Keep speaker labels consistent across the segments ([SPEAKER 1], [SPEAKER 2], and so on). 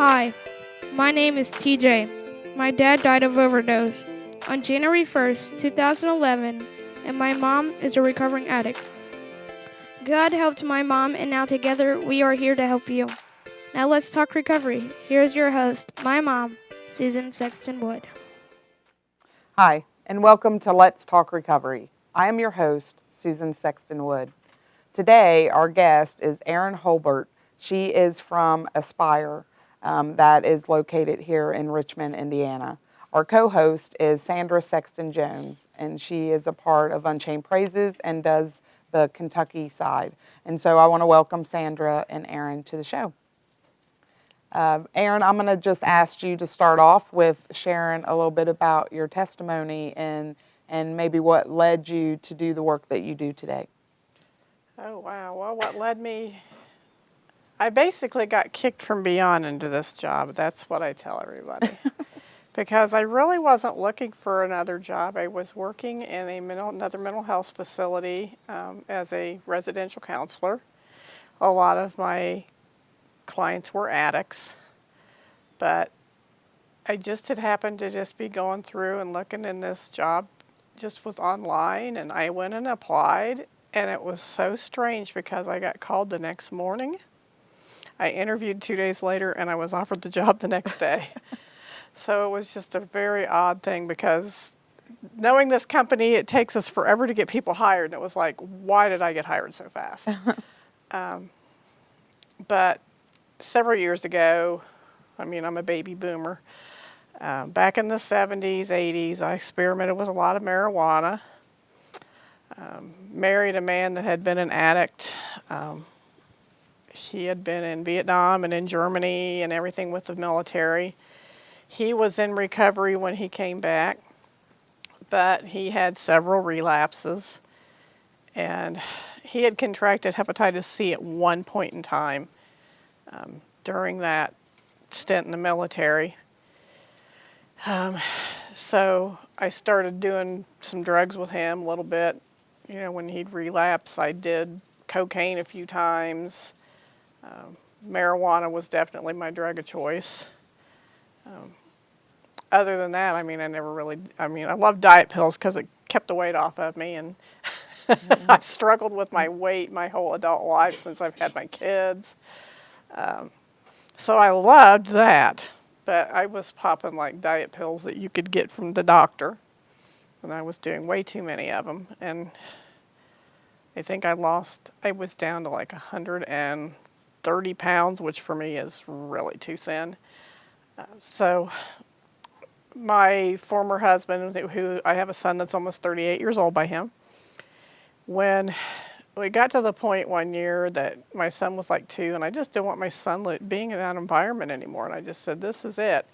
[SPEAKER 1] Hi, my name is TJ. My dad died of overdose on January 1st, 2011, and my mom is a recovering addict. God helped my mom, and now together we are here to help you. Now let's talk recovery. Here's your host, my mom, Susan Sexton Wood.
[SPEAKER 2] Hi, and welcome to Let's Talk Recovery. I am your host, Susan Sexton Wood. Today, our guest is Erin Holbert. She is from Aspire, that is located here in Richmond, Indiana. Our co-host is Sandra Sexton Jones, and she is a part of Unchained Praises and does the Kentucky side. And so I want to welcome Sandra and Erin to the show. Erin, I'm going to just ask you to start off with sharing a little bit about your testimony and maybe what led you to do the work that you do today.
[SPEAKER 3] Oh, wow. Well, what led me, I basically got kicked from beyond into this job. That's what I tell everybody. Because I really wasn't looking for another job. I was working in another mental health facility as a residential counselor. A lot of my clients were addicts, but I just had happened to just be going through and looking, and this job just was online, and I went and applied. And it was so strange because I got called the next morning. I interviewed 2 days later, and I was offered the job the next day. So it was just a very odd thing because knowing this company, it takes us forever to get people hired. And it was like, why did I get hired so fast? But several years ago, I'm a baby boomer. Back in the 70s, 80s, I experimented with a lot of marijuana. Married a man that had been an addict. He had been in Vietnam and in Germany and everything with the military. He was in recovery when he came back, but he had several relapses. And he had contracted hepatitis C at one point in time during that stint in the military. So I started doing some drugs with him a little bit. When he'd relapse, I did cocaine a few times. Marijuana was definitely my drug of choice. Other than that, I love diet pills because it kept the weight off of me, and I've struggled with my weight my whole adult life since I've had my kids. So I loved that, but I was popping like diet pills that you could get from the doctor. And I was doing way too many of them, and I think I was down to like 130 pounds, which for me is really too thin. So my former husband, who I have a son that's almost 38 years old by him, when we got to the point one year that my son was like 2, and I just didn't want my son being in that environment anymore, and I just said, this is it.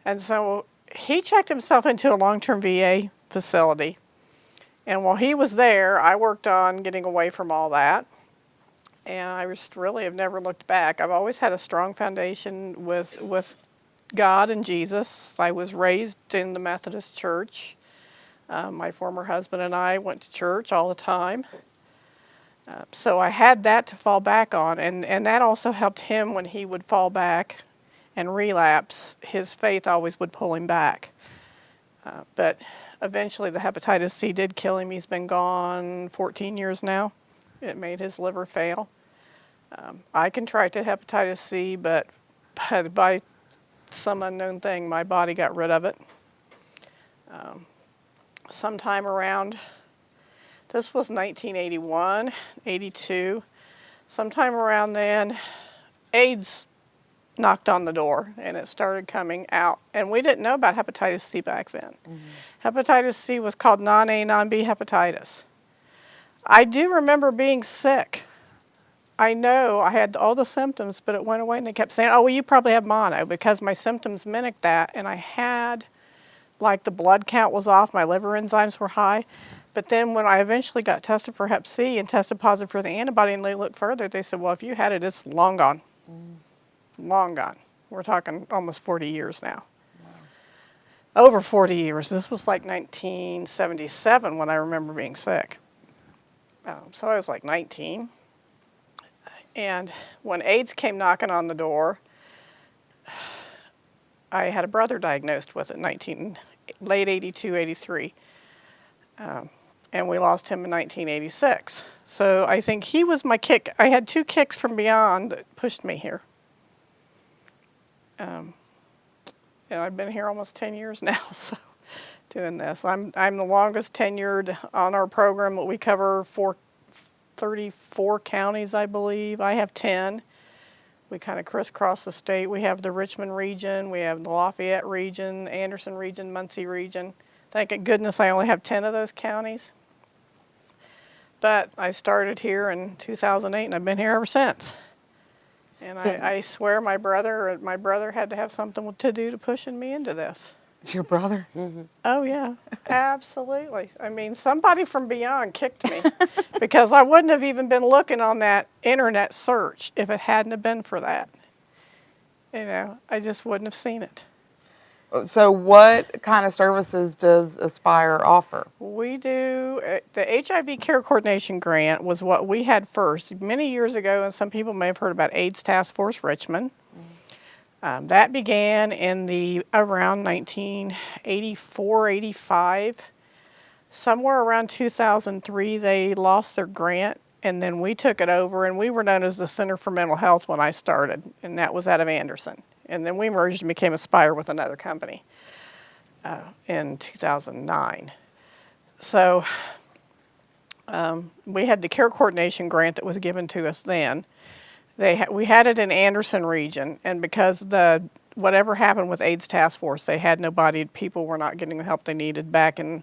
[SPEAKER 3] And so he checked himself into a long-term VA facility. And while he was there, I worked on getting away from all that. And I just really have never looked back. I've always had a strong foundation with God and Jesus. I was raised in the Methodist church. My former husband and I went to church all the time. So I had that to fall back on. And that also helped him when he would fall back and relapse. His faith always would pull him back. But eventually the hepatitis C did kill him. He's been gone 14 years now. It made his liver fail. I contracted hepatitis C, but by some unknown thing, my body got rid of it. Sometime around, this was 1981, 82. Sometime around then, AIDS knocked on the door, and it started coming out. And we didn't know about hepatitis C back then. Mm-hmm. Hepatitis C was called non-A, non-B hepatitis. I do remember being sick. I know I had all the symptoms, but it went away, and they kept saying, oh, well, you probably have mono, because my symptoms mimicked that, and I had, like, the blood count was off, my liver enzymes were high. But then when I eventually got tested for hep C and tested positive for the antibody, and they looked further, they said, well, if you had it, it's long gone. Long gone. We're talking almost 40 years now. Wow. Over 40 years. This was like 1977 when I remember being sick. So I was like 19. And when AIDS came knocking on the door, I had a brother diagnosed with it late 82, 83. And we lost him in 1986. So I think he was my kick. I had 2 kicks from beyond that pushed me here. And I've been here almost 10 years now, so doing this. I'm the longest tenured on our program. We cover 34 counties, I believe. I have 10. We kind of crisscross the state. We have the Richmond region, we have the Lafayette region, Anderson region, Muncie region. Thank goodness I only have 10 of those counties. But I started here in 2008, and I've been here ever since. And I swear my brother had to have something to do to pushing me into this.
[SPEAKER 2] It's your brother?
[SPEAKER 3] Mm-hmm. Oh, yeah, absolutely. I mean, somebody from beyond kicked me because I wouldn't have even been looking on that internet search if it hadn't have been for that. You know, I just wouldn't have seen it.
[SPEAKER 2] So what kind of services does Aspire offer?
[SPEAKER 3] We do, the HIV Care Coordination Grant was what we had first many years ago, and some people may have heard about AIDS Task Force Richmond. That began in around 1984, 85. Somewhere around 2003, they lost their grant, and then we took it over, and we were known as the Center for Mental Health when I started, and that was out of Anderson. And then we merged and became Aspire with another company in 2009. So we had the care coordination grant that was given to us then. We had it in Anderson region, and because whatever happened with AIDS Task Force, they had nobody, people were not getting the help they needed. Back in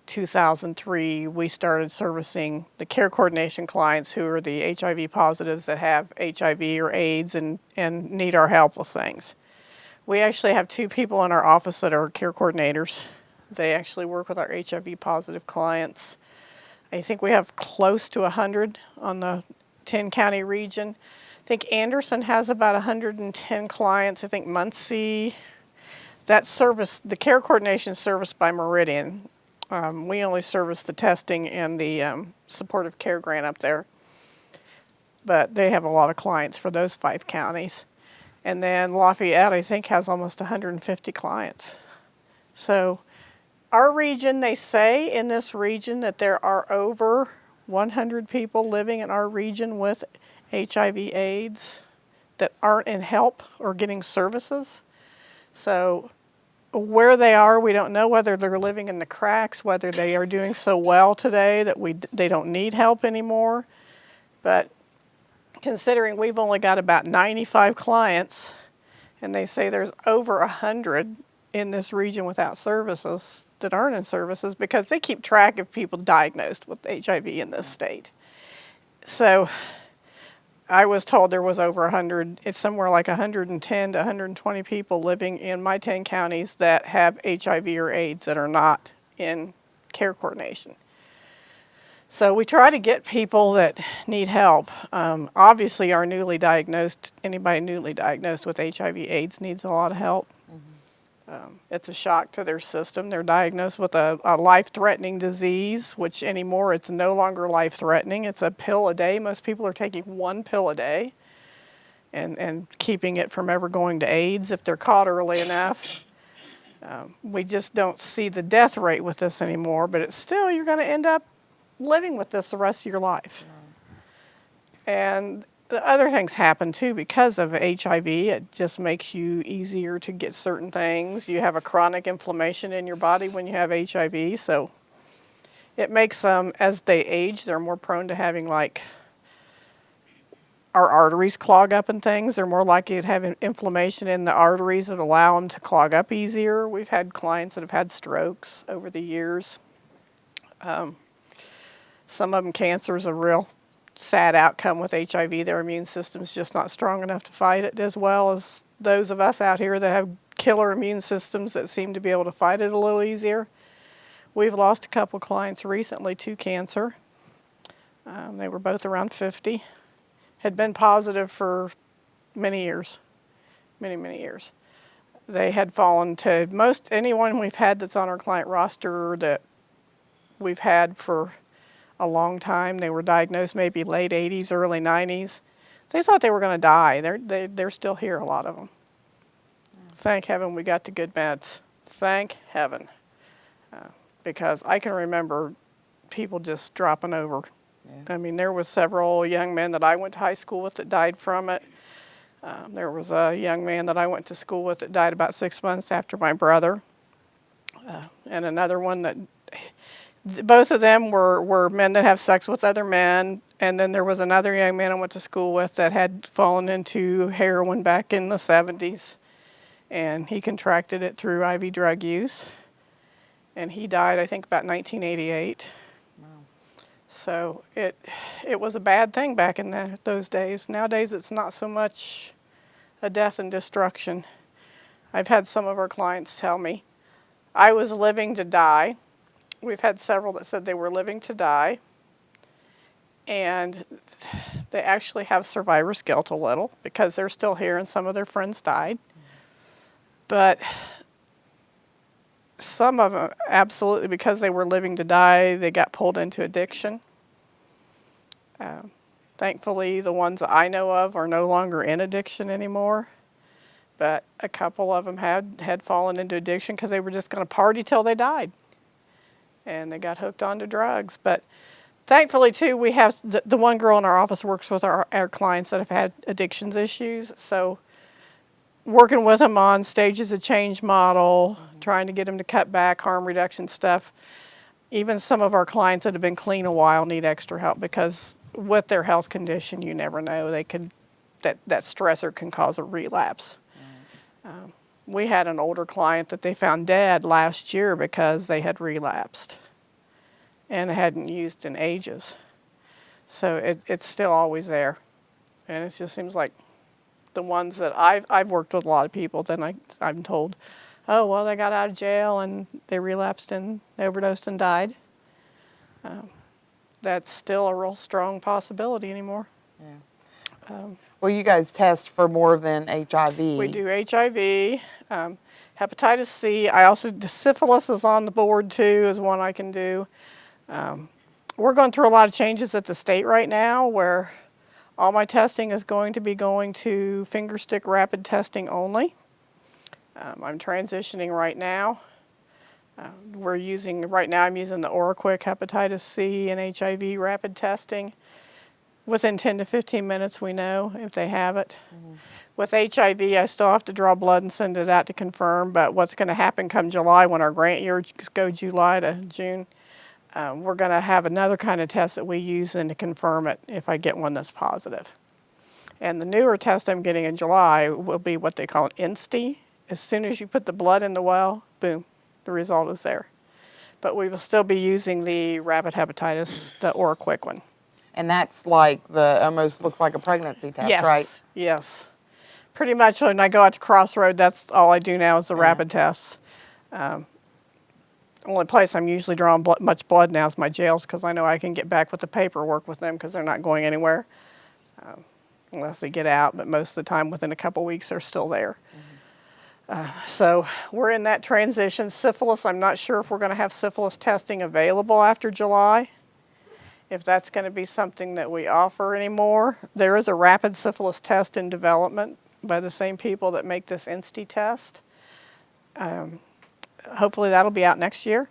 [SPEAKER 3] 2003, we started servicing the care coordination clients who are the HIV positives that have HIV or AIDS and need our help with things. We actually have 2 people in our office that are care coordinators. They actually work with our HIV positive clients. I think we have close to 100 on the 10-county region. I think Anderson has about 110 clients. I think Muncie, the care coordination is serviced by Meridian. We only service the testing and the supportive care grant up there. But they have a lot of clients for those 5 counties. And then Lafayette, I think, has almost 150 clients. So our region, they say in this region that there are over 100 people living in our region with HIV/AIDS that aren't in help or getting services. So where they are, we don't know whether they're living in the cracks, whether they are doing so well today that they don't need help anymore. But considering we've only got about 95 clients, and they say there's over 100 in this region without services that aren't in services because they keep track of people diagnosed with HIV in this state. So I was told there was over 100, it's somewhere like 110 to 120 people living in my 10 counties that have HIV or AIDS that are not in care coordination. So we try to get people that need help. Obviously anybody newly diagnosed with HIV/AIDS needs a lot of help. It's a shock to their system. They're diagnosed with a life-threatening disease, which anymore it's no longer life-threatening. It's a pill a day. Most people are taking 1 pill a day and keeping it from ever going to AIDS if they're caught early enough. We just don't see the death rate with this anymore, but it's still, you're going to end up living with this the rest of your life. And the other things happen too because of HIV. It just makes you easier to get certain things. You have a chronic inflammation in your body when you have HIV, so it makes them, as they age, they're more prone to having like our arteries clog up and things. They're more likely to have inflammation in the arteries that allow them to clog up easier. We've had clients that have had strokes over the years. Some of them cancer is a real sad outcome with HIV. Their immune system's just not strong enough to fight it, as well as those of us out here that have killer immune systems that seem to be able to fight it a little easier. We've lost a couple clients recently to cancer. They were both around 50. Had been positive for many years, many years. They had fallen to anyone we've had that's on our client roster that we've had for a long time. They were diagnosed maybe late 80s, early 90s. They thought they were going to die. They're still here, a lot of them. thank heaven we got the good meds. Thank heaven. Because I can remember people just dropping over.
[SPEAKER 2] Yeah.
[SPEAKER 3] I mean, there was several young men that I went to high school with that died from it. There was a young man that I went to school with that died about 6 months after my brother. And another one that, both of them were men that have sex with other men. And then there was another young man I went to school with that had fallen into heroin back in the 70s. And he contracted it through IV drug use. And he died, I think, about 1988.
[SPEAKER 2] Wow.
[SPEAKER 3] So it was a bad thing back in those days. Nowadays, it's not so much a death and destruction. I've had some of our clients tell me, I was living to die. We've had several that said they were living to die. And they actually have survivor's guilt a little because they're still here and some of their friends died. But some of them, absolutely, because they were living to die, they got pulled into addiction. Thankfully, the ones that I know of are no longer in addiction anymore. But a couple of them had fallen into addiction because they were just going to party till they died. And they got hooked onto drugs. But thankfully, too, we have the one girl in our office works with our clients that have had addictions issues. So working with them on stages of change model, trying to get them to cut back, harm reduction stuff. Even some of our clients that have been clean a while need extra help because with their health condition, you never know. That stressor can cause a relapse. We had an older client that they found dead last year because they had relapsed and hadn't used in ages. So it's still always there. And it just seems like the ones that I've worked with a lot of people, then I'm told, oh, well, they got out of jail and they relapsed and overdosed and died. That's still a real strong possibility anymore.
[SPEAKER 2] Yeah. Well, you guys test for more than HIV.
[SPEAKER 3] We do HIV, hepatitis C. Syphilis is on the board too, is one I can do. We're going through a lot of changes at the state right now where all my testing is going to be going to finger stick rapid testing only. I'm transitioning right now. Right now I'm using the OraQuick hepatitis C and HIV rapid testing. Within 10 to 15 minutes we know if they have it. Mm-hmm. With HIV, I still have to draw blood and send it out to confirm, but what's going to happen come July when our grant years go July to June, we're going to have another kind of test that we use and to confirm it if I get one that's positive. And the newer test I'm getting in July will be what they call an INSTI. As soon as you put the blood in the well, boom, the result is there. But we will still be using the rapid hepatitis, the OraQuick one.
[SPEAKER 2] And that's like almost looks like a pregnancy test,
[SPEAKER 3] yes,
[SPEAKER 2] right?
[SPEAKER 3] Yes. Pretty much when I go out to Crossroad, that's all I do now is the rapid tests. Only place I'm usually drawing much blood now is my jails because I know I can get back with the paperwork with them because they're not going anywhere unless they get out. But most of the time, within a couple weeks, they're still there. So we're in that transition. Syphilis, I'm not sure if we're going to have syphilis testing available after July, if that's going to be something that we offer anymore. There is a rapid syphilis test in development by the same people that make this INSTI test. Hopefully that'll be out next year.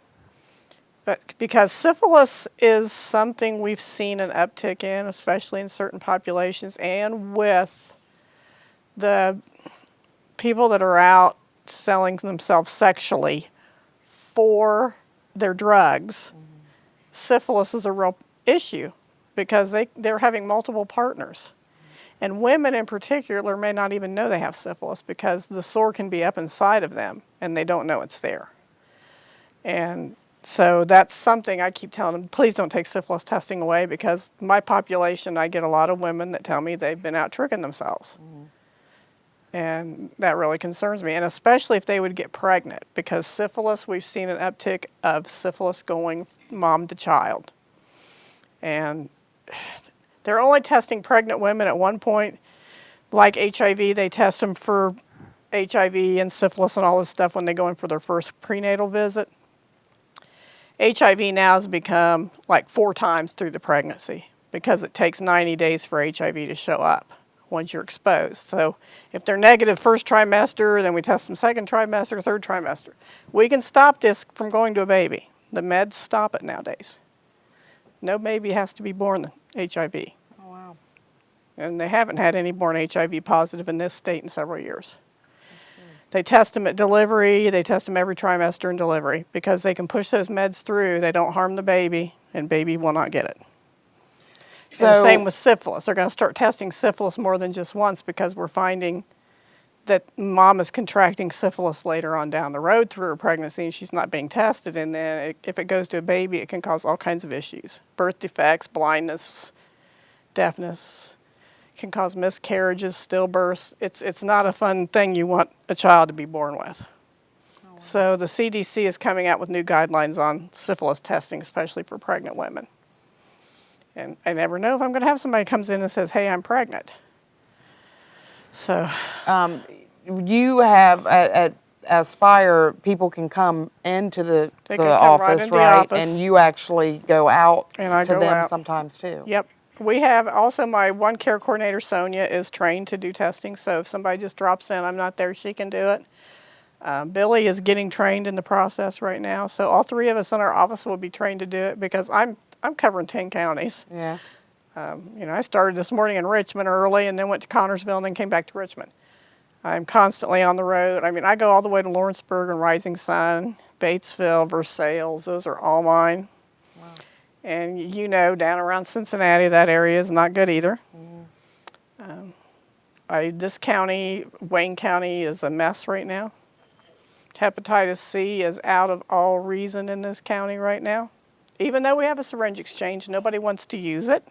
[SPEAKER 3] But because syphilis is something we've seen an uptick in, especially in certain populations, and with the people that are out selling themselves sexually for their drugs, syphilis is a real issue because they're having multiple partners. And women in particular may not even know they have syphilis because the sore can be up inside of them and they don't know it's there. And so that's something I keep telling them, please don't take syphilis testing away because my population, I get a lot of women that tell me they've been out tricking themselves. And that really concerns me, and especially if they would get pregnant because syphilis, we've seen an uptick of syphilis going mom to child. And they're only testing pregnant women at one point. Like HIV, they test them for HIV and syphilis and all this stuff when they go in for their first prenatal visit. HIV now has become like 4 times through the pregnancy because it takes 90 days for HIV to show up. once you're exposed. So if they're negative first trimester, then we test them second trimester, third trimester. We can stop this from going to a baby. The meds stop it nowadays. No baby has to be born HIV.
[SPEAKER 2] Oh, wow.
[SPEAKER 3] And they haven't had any born HIV positive in this state in several years. They test them at delivery. They test them every trimester in delivery because they can push those meds through. They don't harm the baby, and baby will not get it. So, and the same with syphilis. They're going to start testing syphilis more than just once because we're finding that mom is contracting syphilis later on down the road through her pregnancy, and she's not being tested. And then if it goes to a baby, it can cause all kinds of issues. Birth defects, blindness, deafness. It can cause miscarriages, stillbirths. It's not a fun thing you want a child to be born with. Oh, wow. So the CDC is coming out with new guidelines on syphilis testing, especially for pregnant women. And I never know if I'm going to have somebody comes in and says, hey, I'm pregnant. So,
[SPEAKER 2] you have at Aspire, people can come into the office, right? And you actually go out to them sometimes too.
[SPEAKER 3] Yep. We have also my one care coordinator, Sonia, is trained to do testing. So if somebody just drops in, I'm not there, she can do it. Billy is getting trained in the process right now. So all three of us in our office will be trained to do it because I'm covering 10 counties.
[SPEAKER 2] Yeah.
[SPEAKER 3] I started this morning in Richmond early and then went to Connorsville and then came back to Richmond. I'm constantly on the road. I mean, I go all the way to Lawrenceburg and Rising Sun, Batesville, Versailles. Those are all mine. Wow. And down around Cincinnati, that area is not good either. This county, Wayne County, is a mess right now. Hepatitis C is out of all reason in this county right now. Even though we have a syringe exchange, nobody wants to use it.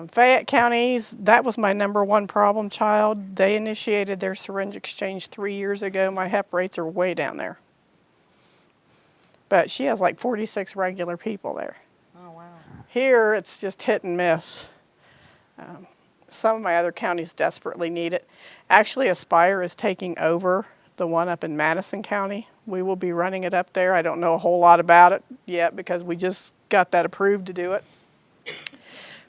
[SPEAKER 3] Fayette counties, that was my number one problem child. They initiated their syringe exchange 3 years ago. My hep rates are way down there. But she has like 46 regular people there.
[SPEAKER 2] Oh, wow.
[SPEAKER 3] Here, it's just hit and miss. Some of my other counties desperately need it. Actually, Aspire is taking over the one up in Madison County. We will be running it up there. I don't know a whole lot about it yet because we just got that approved to do it.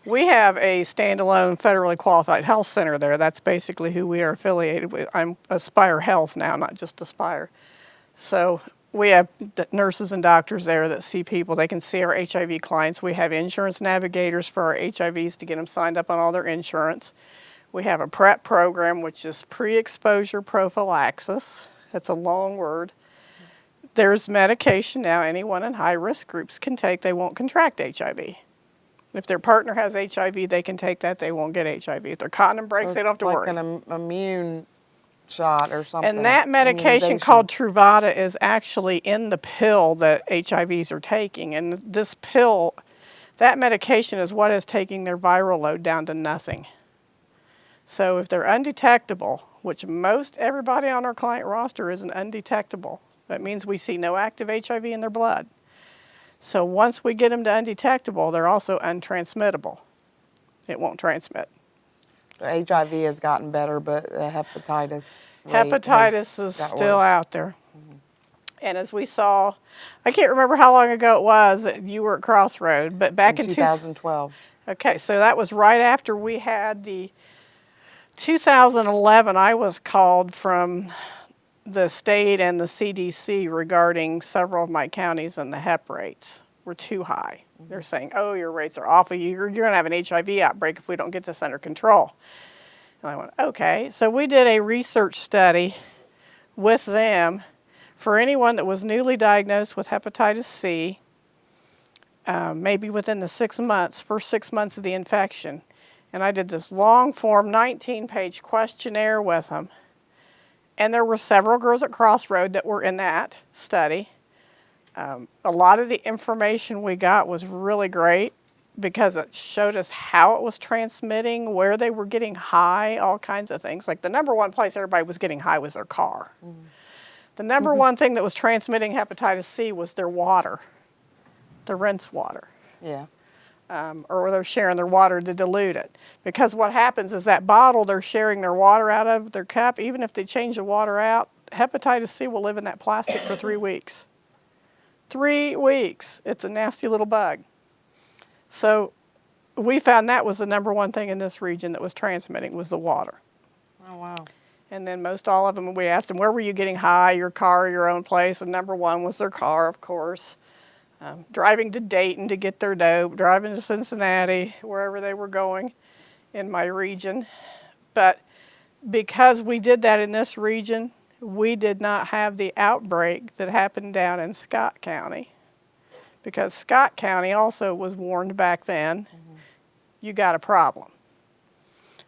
[SPEAKER 3] We have a standalone federally qualified health center there. That's basically who we are affiliated with. I'm Aspire Health now, not just Aspire. So we have nurses and doctors there that see people. They can see our HIV clients. We have insurance navigators for our HIVs to get them signed up on all their insurance. We have a PrEP program, which is pre-exposure prophylaxis. That's a long word. There's medication now anyone in high-risk groups can take. They won't contract HIV. If their partner has HIV, they can take that. They won't get HIV. If their condom breaks, they don't have to worry.
[SPEAKER 2] Like an immune shot or something.
[SPEAKER 3] And that medication called Truvada is actually in the pill that HIVs are taking. And this pill, that medication is what is taking their viral load down to nothing. So if they're undetectable, which most everybody on our client roster is an undetectable, that means we see no active HIV in their blood. So once we get them to undetectable, they're also untransmittable. It won't transmit.
[SPEAKER 2] So HIV has gotten better, but the hepatitis
[SPEAKER 3] is still out there. Mm-hmm. And as we saw, I can't remember how long ago it was that you were at Crossroad, but back in
[SPEAKER 2] 2012.
[SPEAKER 3] Okay, so that was right after we had the 2011. I was called from the state and the CDC regarding several of my counties, and the hep rates were too high. Mm-hmm. They're saying, oh, your rates are awful. You're going to have an HIV outbreak if we don't get this under control. And I went, okay. So we did a research study with them for anyone that was newly diagnosed with hepatitis C, maybe within the first 6 months of the infection. And I did this long form, 19-page questionnaire with them. And there were several girls at Crossroad that were in that study. A lot of the information we got was really great because it showed us how it was transmitting, where they were getting high, all kinds of things. Like the number one place everybody was getting high was their car. Mm-hmm. The number one thing that was transmitting hepatitis C was their water, the rinse water.
[SPEAKER 2] Yeah.
[SPEAKER 3] Or they're sharing their water to dilute it. Because what happens is that bottle they're sharing their water out of, their cup, even if they change the water out, hepatitis C will live in that plastic for 3 weeks. 3 weeks. It's a nasty little bug. So we found that was the number one thing in this region that was transmitting was the water.
[SPEAKER 2] Oh, wow.
[SPEAKER 3] And then most all of them, we asked them, where were you getting high, your car, your own place? And number one was their car, of course. Driving to Dayton to get their dope, driving to Cincinnati, wherever they were going in my region. But because we did that in this region, we did not have the outbreak that happened down in Scott County. Because Scott County also was warned back then, you got a problem.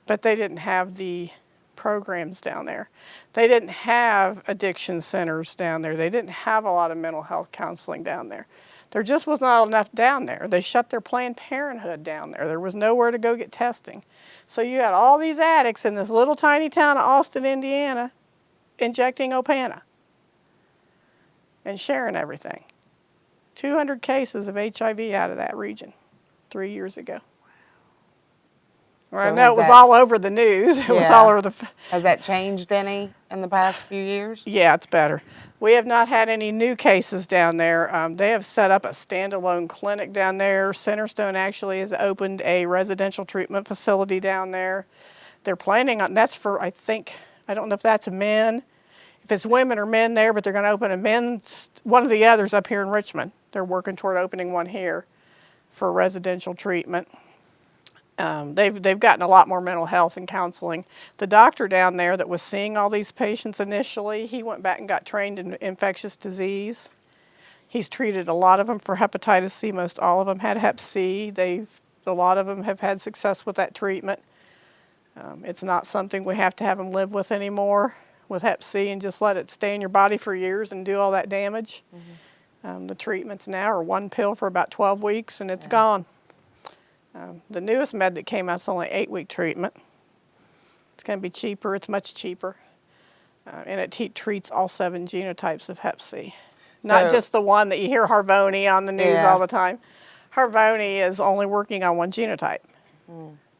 [SPEAKER 3] But they didn't have the programs down there. They didn't have addiction centers down there. They didn't have a lot of mental health counseling down there. There just was not enough down there. They shut their Planned Parenthood down there. There was nowhere to go get testing. So you had all these addicts in this little tiny town of Austin, Indiana, injecting Opana and sharing everything. 200 cases of HIV out of that region 3 years ago. Well, I know it was all over the news. It was all over the...
[SPEAKER 2] Has that changed any in the past few years?
[SPEAKER 3] Yeah, it's better. We have not had any new cases down there. They have set up a standalone clinic down there. Centerstone actually has opened a residential treatment facility down there. They're planning on... That's for, I think... I don't know if that's men. If it's women or men there, but they're going to open a men's... One of the others up here in Richmond. They're working toward opening one here for residential treatment. They've gotten a lot more mental health and counseling. The doctor down there that was seeing all these patients initially, he went back and got trained in infectious disease. He's treated a lot of them for hepatitis C. Most all of them had Hep C. A lot of them have had success with that treatment. It's not something we have to have them live with anymore with Hep C and just let it stay in your body for years and do all that damage. The treatments now are one pill for about 12 weeks and it's gone. The newest med that came out is only 8-week treatment. It's going to be cheaper. It's much cheaper. And it treats all 7 genotypes of Hep C. Not just the one that you hear Harvoni on the news all the time. Harvoni is only working on one genotype.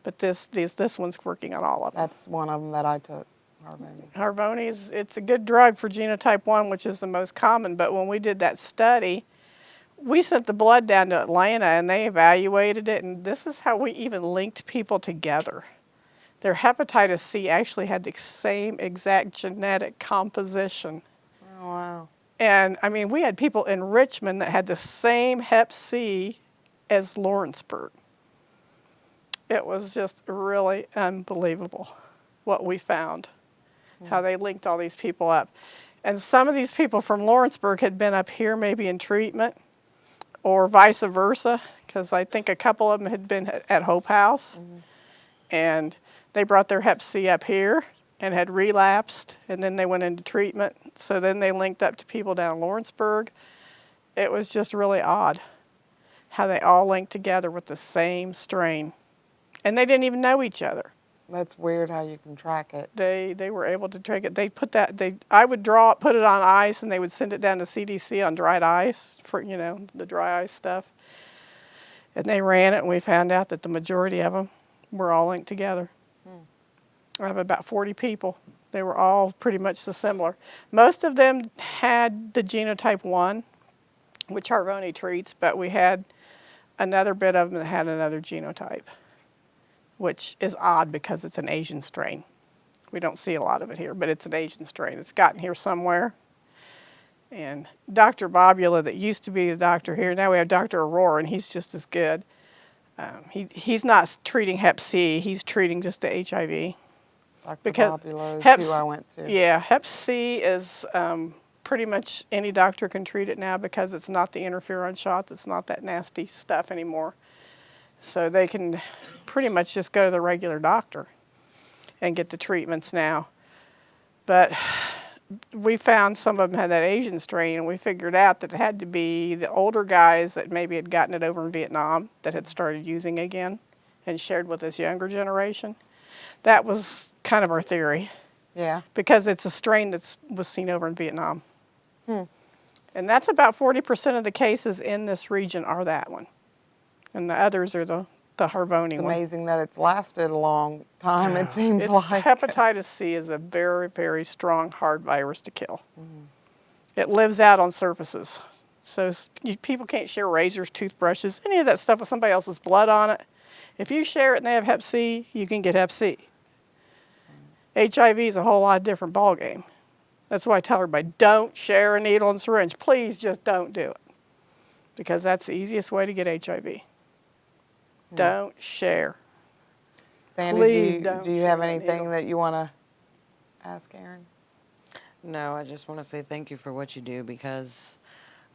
[SPEAKER 3] But this one's working on all of them.
[SPEAKER 2] That's one of them that I took, Harvoni.
[SPEAKER 3] Harvoni, it's a good drug for genotype 1, which is the most common. But when we did that study, we sent the blood down to Atlanta and they evaluated it, and this is how we even linked people together. Their hepatitis C actually had the same exact genetic composition.
[SPEAKER 2] Oh, wow.
[SPEAKER 3] And, I mean, we had people in Richmond that had the same Hep C as Lawrenceburg. It was just really unbelievable what we found, how they linked all these people up. And some of these people from Lawrenceburg had been up here maybe in treatment, or vice versa, because I think a couple of them had been at Hope House, and they brought their Hep C up here and had relapsed, and then they went into treatment. So then they linked up to people down in Lawrenceburg. It was just really odd how they all linked together with the same strain, and they didn't even know each other.
[SPEAKER 2] That's weird how you can track it.
[SPEAKER 3] They were able to track it. They put I would put it on ice, and they would send it down to CDC on dried ice for, the dry ice stuff. And they ran it, and we found out that the majority of them were all linked together. I have about 40 people. They were all pretty much similar. Most of them had the genotype 1, which Harvoni treats, but we had another bit of them that had another genotype, which is odd because it's an Asian strain. We don't see a lot of it here, but it's an Asian strain. It's gotten here somewhere. And Dr. Bobula, that used to be the doctor here, now we have Dr. Aurora, and he's just as good. He's not treating Hep C, he's treating just the HIV.
[SPEAKER 2] Dr. Bobula is who I went to.
[SPEAKER 3] Yeah, Hep C is pretty much any doctor can treat it now because it's not the interferon shots, it's not that nasty stuff anymore. So they can pretty much just go to the regular doctor and get the treatments now. But we found some of them had that Asian strain, and we figured out that it had to be the older guys that maybe had gotten it over in Vietnam that had started using again and shared with this younger generation. That was kind of our theory.
[SPEAKER 2] Yeah.
[SPEAKER 3] Because it's a strain that was seen over in Vietnam. And that's about 40% of the cases in this region are that one. And the others are the Harvoni
[SPEAKER 2] It's
[SPEAKER 3] one.
[SPEAKER 2] amazing that it's lasted a long time, it seems like.
[SPEAKER 3] Hepatitis C is a very, very strong, hard virus to kill. It lives out on surfaces. So people can't share razors, toothbrushes, any of that stuff with somebody else's blood on it. If you share it and they have Hep C, you can get Hep C. HIV is a whole lot different ballgame. That's why I tell everybody, don't share a needle and syringe. Please just don't do it. Because that's the easiest way to get HIV. Don't share.
[SPEAKER 2] Sandy,
[SPEAKER 3] Please
[SPEAKER 2] do
[SPEAKER 3] don't
[SPEAKER 2] you
[SPEAKER 3] share
[SPEAKER 2] have
[SPEAKER 3] that
[SPEAKER 2] anything
[SPEAKER 3] needle.
[SPEAKER 2] that you want to ask Erin?
[SPEAKER 4] No, I just want to say thank you for what you do, because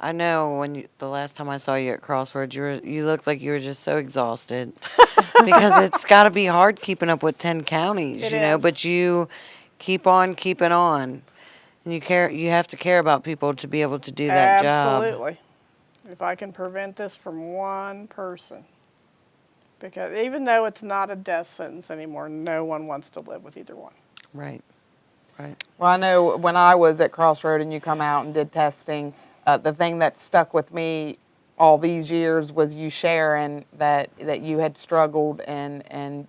[SPEAKER 4] I know the last time I saw you at Crossroads, you looked like you were just so exhausted because it's got to be hard keeping up with 10 counties,
[SPEAKER 3] It
[SPEAKER 4] you know,
[SPEAKER 3] is.
[SPEAKER 4] but you keep on keeping on. And you have to care about people to be able to do that job.
[SPEAKER 3] Absolutely. If I can prevent this from one person, because even though it's not a death sentence anymore, no one wants to live with either one.
[SPEAKER 4] Right. Right.
[SPEAKER 2] Well, I know when I was at Crossroad and you come out and did testing, the thing that stuck with me all these years was you sharing that you had struggled and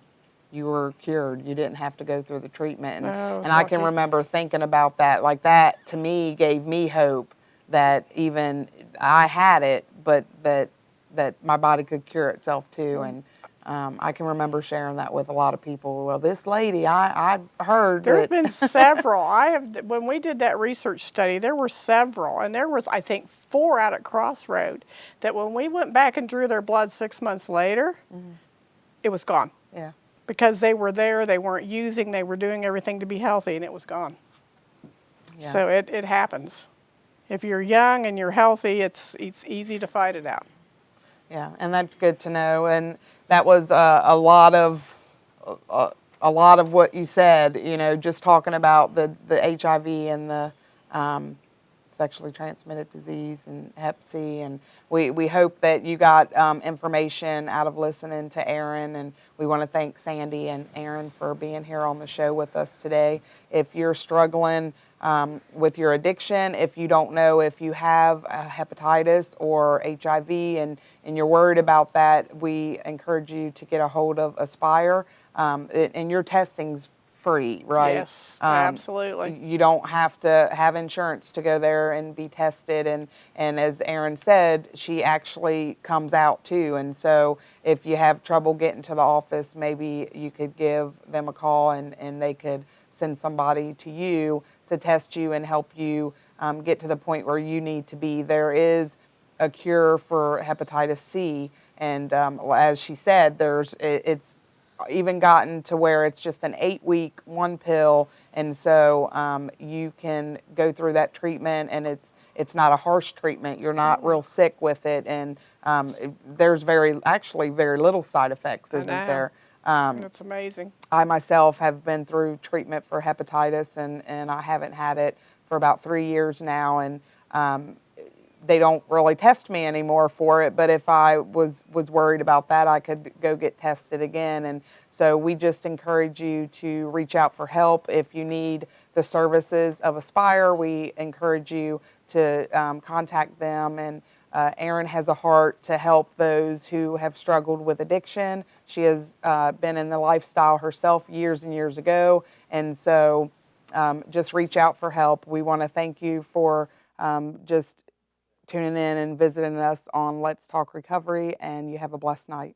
[SPEAKER 2] you were cured. You didn't have to go through the treatment. And I can
[SPEAKER 3] lucky.
[SPEAKER 2] remember thinking about that. Like, that to me gave me hope that even I had it, but that my body could cure itself too. And I can remember sharing that with a lot of people. Well, this lady, I heard
[SPEAKER 3] There
[SPEAKER 2] that.
[SPEAKER 3] have been several. When we did that research study, there were several, and there was, I think, 4 out at Crossroad that when we went back and drew their blood 6 months later, it was gone.
[SPEAKER 2] Yeah.
[SPEAKER 3] Because they were there, they weren't using, they were doing everything to be healthy, and it was gone.
[SPEAKER 2] Yeah.
[SPEAKER 3] So it happens. If you're young and you're healthy, it's easy to fight it out.
[SPEAKER 2] Yeah, and that's good to know. And that was a lot of what you said. You know, just talking about the HIV and the sexually transmitted disease and Hep C. And we hope that you got information out of listening to Erin. And we want to thank Sandy and Erin for being here on the show with us today. If you're struggling with your addiction, if you don't know if you have hepatitis or HIV and you're worried about that, we encourage you to get a hold of Aspire. And your testing's free, right?
[SPEAKER 3] Yes, absolutely.
[SPEAKER 2] You don't have to have insurance to go there and be tested. And as Erin said, she actually comes out too. And so if you have trouble getting to the office, maybe you could give them a call and they could send somebody to you to test you and help you get to the point where you need to be. There is a cure for hepatitis C. And as she said, it's even gotten to where it's just an 8-week, 1 pill, and so you can go through that treatment, and it's not a harsh treatment. You're not real sick with it, and there's very little side effects, isn't there?
[SPEAKER 3] That's amazing.
[SPEAKER 2] I myself have been through treatment for hepatitis, and I haven't had it for about 3 years now, and they don't really test me anymore for it, but if I was worried about that, I could go get tested again. And so we just encourage you to reach out for help. If you need the services of Aspire, we encourage you to contact them. And Erin has a heart to help those who have struggled with addiction. She has been in the lifestyle herself years and years ago, and so just reach out for help. We want to thank you for just tuning in and visiting us on Let's Talk Recovery, and you have a blessed night.